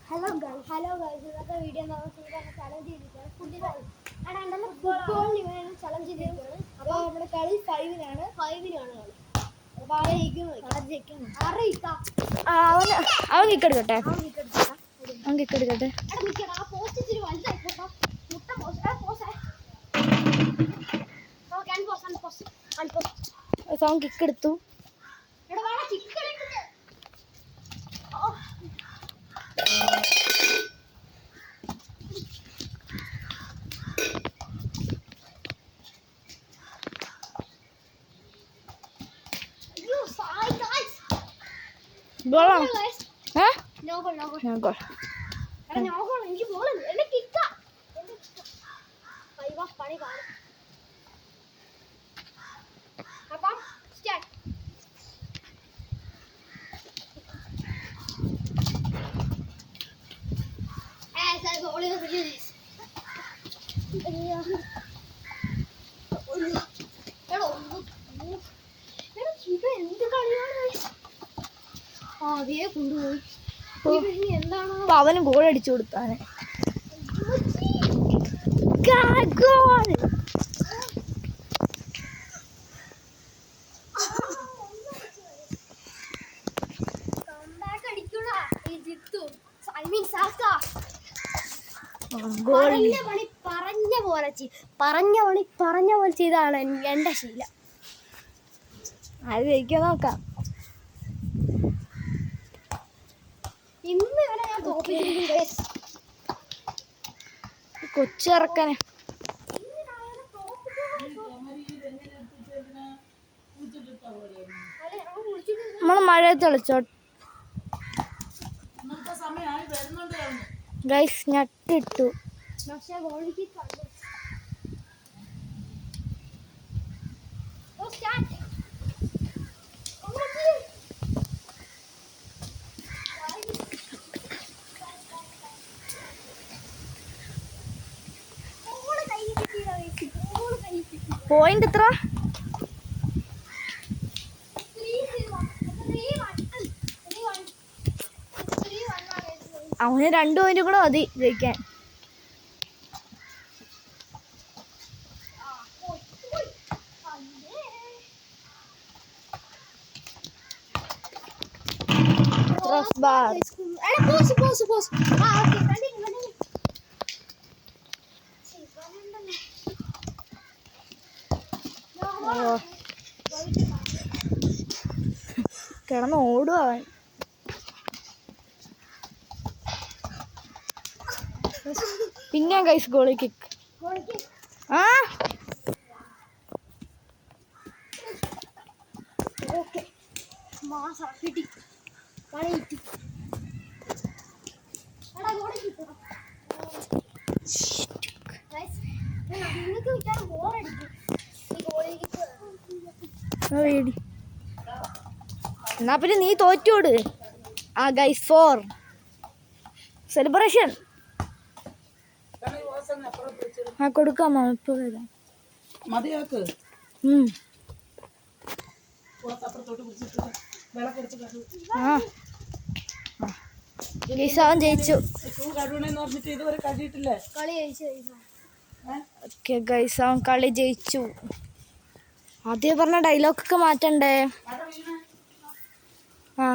Hello guys ഇന്നത്തെ video challenge ചെയ്തിട്ടാണ് ഫുട്ബോളിന് ചലഞ്ച് ചെയ്തിരിക്കുകയാണ്. അപ്പോൾ നമ്മുടെ കളി 5-നാണ് കളി. അവൻ കിക്കെടുക്കട്ടെ. അവൻ കിക്കെടുത്തു. ഗോളാണോ? അവന് ഗോൾ അടിച്ചു കൊടുത്താനെ. പറഞ്ഞ പോലെ ചെയ്താണ് എന്റെ ശീലം. അത് ജയിക്കാൻ നോക്കാം. ഇന്ന് വരെ ഞാൻ തോപ്പിച്ചിരിക്കുന്നു. കൊച്ചിറക്കനെ നമ്മള് മഴയത്ത് കളിച്ചോ ഗൈസ്. ഞട്ടിട്ടു. പോയിന്റ് എത്ര? അവന് 2 പോയിന്റ് കൂടെ മതി ജയിക്കാൻ. കിടന്ന് ഓടുക അവൻ. പിന്നെ ഗൈസ് ഗോളി കിക്ക്. ആ എന്നാ പിന്നെ നീ തോറ്റോട്. ആ ഗൈസ് 4 സെലിബ്രേഷൻ. ആ കൊടുക്കാമോ? ഇപ്പൊ വരാം. അവൻ ജയിച്ചു. ഓക്കെ ഗൈസ്, അവൻ കളി ജയിച്ചു. ആദ്യം പറഞ്ഞ ഡയലോഗൊക്കെ മാറ്റണ്ടേ? ആ